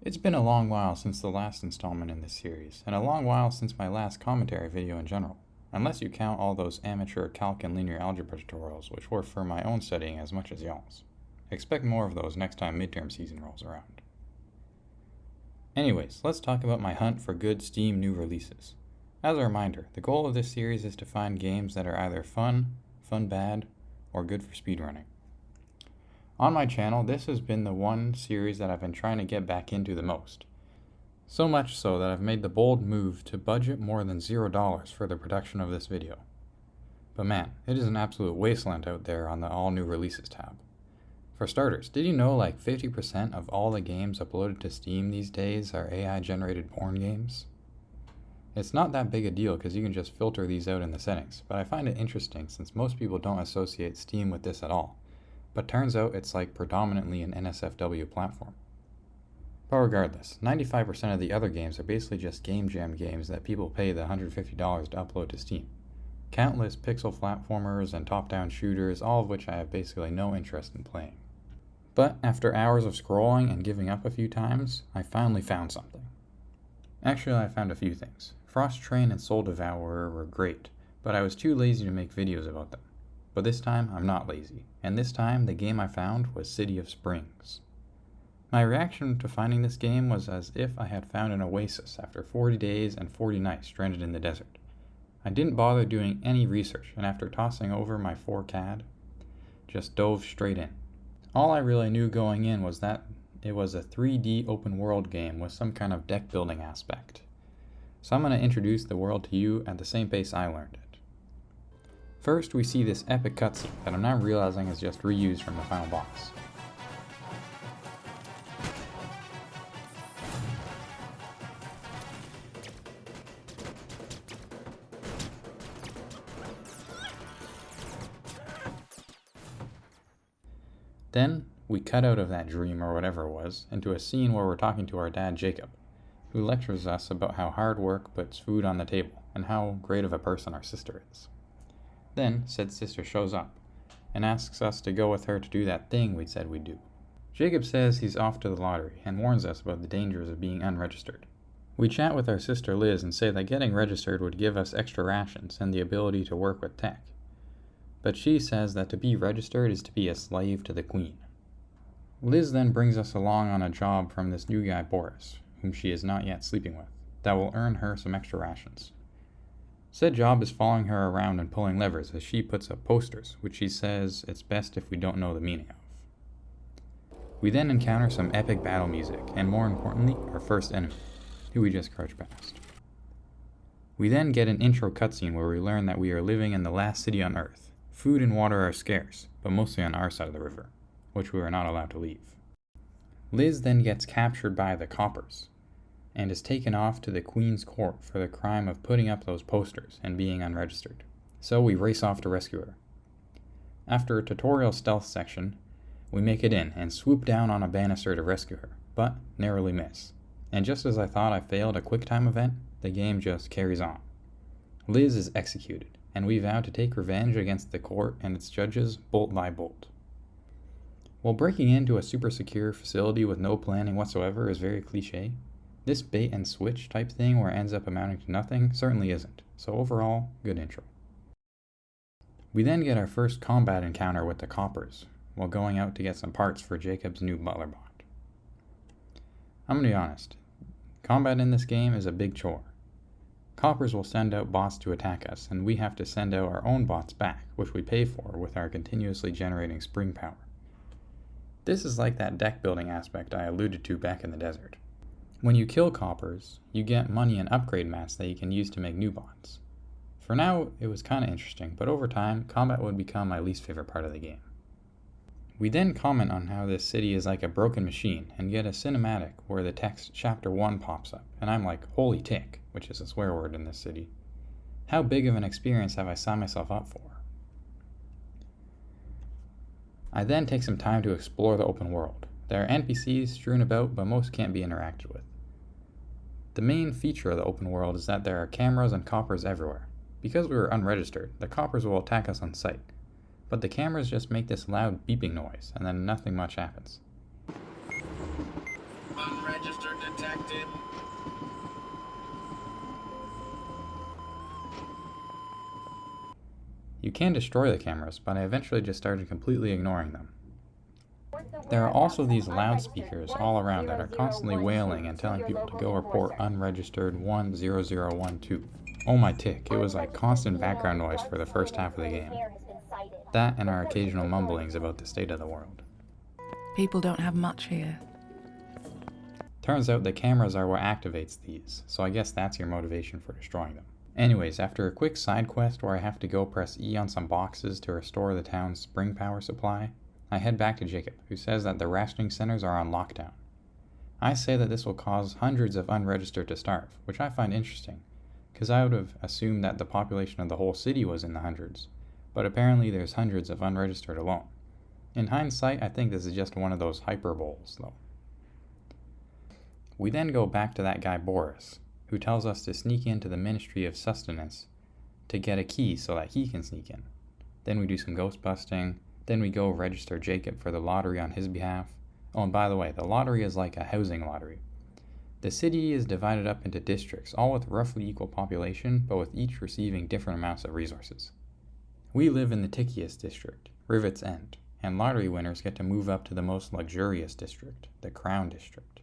It's been a long while since the last installment in this series, and a long while since my last commentary video in general, unless you count all those amateur calc and linear algebra tutorials which were for my own studying as much as y'all's. Expect more of those next time midterm season rolls around. Anyways, let's talk about my hunt for good Steam new releases. As a reminder, the goal of this series is to find games that are either fun bad, or good for speedrunning. On my channel, this has been the one series that I've been trying to get back into the most. So much so that I've made the bold move to budget more than $0 for the production of this video. But man, it is an absolute wasteland out there on the all new releases tab. For starters, did you know like 50% of all the games uploaded to Steam these days are AI generated porn games? It's not that big a deal because you can just filter these out in the settings, but I find it interesting since most people don't associate Steam with this at all. But turns out it's like predominantly an NSFW platform. But regardless, 95% of the other games are basically just game jam games that people pay the $150 to upload to Steam. Countless pixel platformers and top-down shooters, all of which I have basically no interest in playing. But after hours of scrolling and giving up a few times, I finally found something. Actually, I found a few things. Frost Train and Soul Devourer were great, but I was too lazy to make videos about them. But this time, I'm not lazy, and this time the game I found was City of Springs. My reaction to finding this game was as if I had found an oasis after 40 days and 40 nights stranded in the desert. I didn't bother doing any research, and after tossing over my 4CAD, just dove straight in. All I really knew going in was that it was a 3D open world game with some kind of deck building aspect. So I'm going to introduce the world to you at the same pace I learned it. First, we see this epic cutscene that I'm now realizing is just reused from the final boss. Then, we cut out of that dream or whatever it was into a scene where we're talking to our dad Jacob, who lectures us about how hard work puts food on the table and how great of a person our sister is. Then, said sister shows up, and asks us to go with her to do that thing we'd said we'd do. Jacob says he's off to the lottery, and warns us about the dangers of being unregistered. We chat with our sister Liz and say that getting registered would give us extra rations and the ability to work with tech. But she says that to be registered is to be a slave to the queen. Liz then brings us along on a job from this new guy Boris, whom she is not yet sleeping with, that will earn her some extra rations. Said job is following her around and pulling levers as she puts up posters, which she says it's best if we don't know the meaning of. We then encounter some epic battle music, and more importantly, our first enemy, who we just crouch past. We then get an intro cutscene where we learn that we are living in the last city on Earth. Food and water are scarce, but mostly on our side of the river, which we are not allowed to leave. Liz then gets captured by the Coppers, and is taken off to the Queen's Court for the crime of putting up those posters and being unregistered. So we race off to rescue her. After a tutorial stealth section, we make it in and swoop down on a banister to rescue her, but narrowly miss. And just as I thought I failed a QuickTime event, the game just carries on. Liz is executed, and we vow to take revenge against the court and its judges bolt by bolt. While breaking into a super secure facility with no planning whatsoever is very cliche, this bait and switch type thing where it ends up amounting to nothing certainly isn't, so overall, good intro. We then get our first combat encounter with the Coppers, while going out to get some parts for Jacob's new butler bot. I'm gonna be honest, combat in this game is a big chore. Coppers will send out bots to attack us, and we have to send out our own bots back, which we pay for with our continuously generating spring power. This is like that deck building aspect I alluded to back in the desert. When you kill Coppers, you get money and upgrade mats that you can use to make new bots. For now, it was kinda interesting, but over time, combat would become my least favorite part of the game. We then comment on how this city is like a broken machine, and get a cinematic where the text Chapter 1 pops up, and I'm like, holy tick, which is a swear word in this city. How big of an experience have I signed myself up for? I then take some time to explore the open world. There are NPCs strewn about, but most can't be interacted with. The main feature of the open world is that there are cameras and Coppers everywhere. Because we were unregistered, the Coppers will attack us on sight. But the cameras just make this loud beeping noise, and then nothing much happens. Unregistered detected. You can destroy the cameras, but I eventually just started completely ignoring them. There are also these loudspeakers all around that are constantly wailing and telling people to go report unregistered 10012. Oh my tick, it was like constant background noise for the first half of the game. That and our occasional mumblings about the state of the world. People don't have much here. Turns out the cameras are what activates these, so I guess that's your motivation for destroying them. Anyways, after a quick side quest where I have to go press E on some boxes to restore the town's spring power supply, I head back to Jacob, who says that the rationing centers are on lockdown. I say that this will cause hundreds of unregistered to starve, which I find interesting, because I would have assumed that the population of the whole city was in the hundreds, but apparently there's hundreds of unregistered alone. In hindsight, I think this is just one of those hyperboles, though. We then go back to that guy Boris, who tells us to sneak into the Ministry of Sustenance to get a key so that he can sneak in. Then we do some ghost busting, then we go register Jacob for the lottery on his behalf. Oh, and by the way, the lottery is like a housing lottery. The city is divided up into districts, all with roughly equal population, but with each receiving different amounts of resources. We live in the tickiest district, Rivet's End, and lottery winners get to move up to the most luxurious district, the Crown District.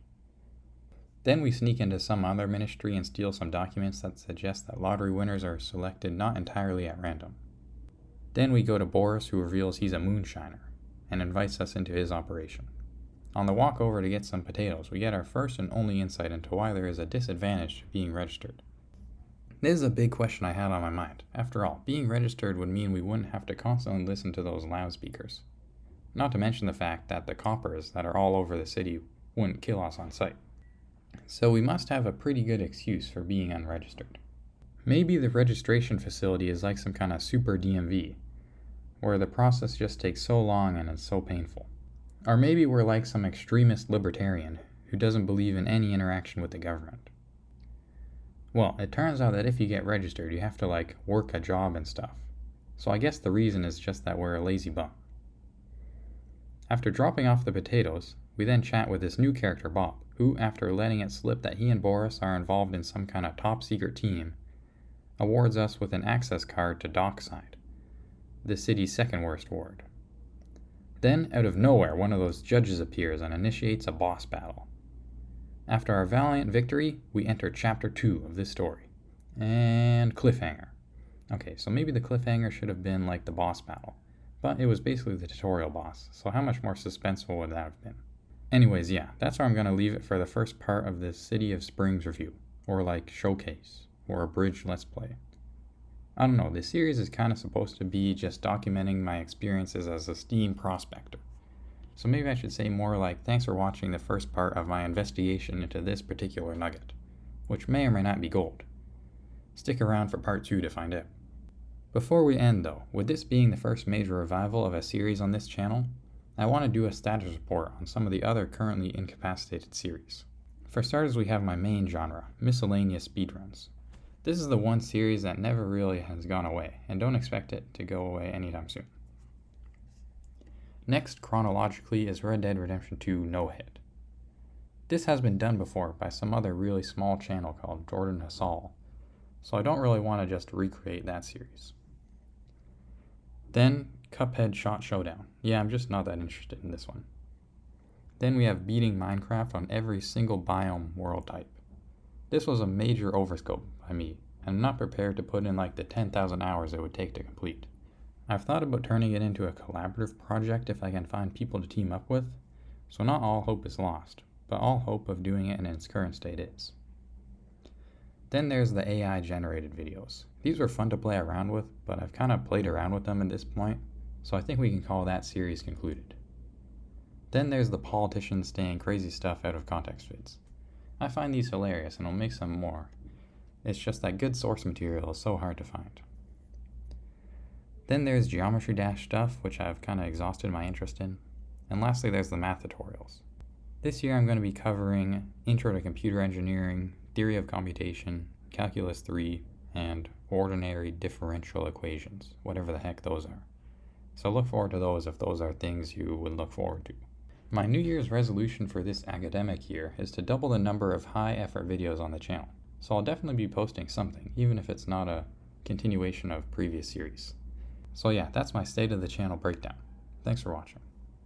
Then we sneak into some other ministry and steal some documents that suggest that lottery winners are selected not entirely at random. Then we go to Boris, who reveals he's a moonshiner, and invites us into his operation. On the walk over to get some potatoes, we get our first and only insight into why there is a disadvantage to being registered. This is a big question I had on my mind. After all, being registered would mean we wouldn't have to constantly listen to those loudspeakers. Not to mention the fact that the coppers that are all over the city wouldn't kill us on sight. So we must have a pretty good excuse for being unregistered. Maybe the registration facility is like some kind of super DMV, where the process just takes so long and it's so painful. Or maybe we're like some extremist libertarian who doesn't believe in any interaction with the government. Well, it turns out that if you get registered, you have to work a job and stuff. So I guess the reason is just that we're a lazy bum. After dropping off the potatoes, we then chat with this new character Bob, who, after letting it slip that he and Boris are involved in some kind of top secret team, awards us with an access card to Dockside, the city's second worst ward. Then, out of nowhere, one of those judges appears and initiates a boss battle. After our valiant victory, we enter Chapter 2 of this story. And cliffhanger. Okay, so maybe the cliffhanger should have been like the boss battle, but it was basically the tutorial boss, so how much more suspenseful would that have been? Anyways, yeah, that's where I'm going to leave it for the first part of this City of Springs review, or showcase, or abridged let's play. I don't know, this series is kind of supposed to be just documenting my experiences as a Steam prospector. So maybe I should say more like, thanks for watching the first part of my investigation into this particular nugget, which may or may not be gold. Stick around for part 2 to find out. Before we end though, with this being the first major revival of a series on this channel, I want to do a status report on some of the other currently incapacitated series. For starters, we have my main genre, miscellaneous speedruns. This is the one series that never really has gone away, and don't expect it to go away anytime soon. Next, chronologically, is Red Dead Redemption 2 No Hit. This has been done before by some other really small channel called Jordan Hassall, so I don't really want to just recreate that series. Then, Cuphead Shot Showdown. Yeah, I'm just not that interested in this one. Then we have beating Minecraft on every single biome world type. This was a major overscope by me, and I'm not prepared to put in the 10,000 hours it would take to complete. I've thought about turning it into a collaborative project if I can find people to team up with, so not all hope is lost, but all hope of doing it in its current state is. Then there's the AI generated videos. These were fun to play around with, but I've kind of played around with them at this point, so I think we can call that series concluded. Then there's the politicians saying crazy stuff out of context vids. I find these hilarious and will make some more. It's just that good source material is so hard to find. Then there's Geometry Dash stuff, which I've kind of exhausted my interest in. And lastly, there's the math tutorials. This year I'm going to be covering Intro to Computer Engineering, Theory of Computation, Calculus 3, and Ordinary Differential Equations, whatever the heck those are. So look forward to those if those are things you would look forward to. My New Year's resolution for this academic year is to double the number of high effort videos on the channel, so I'll definitely be posting something, even if it's not a continuation of previous series. So yeah, that's my state of the channel breakdown. Thanks for watching.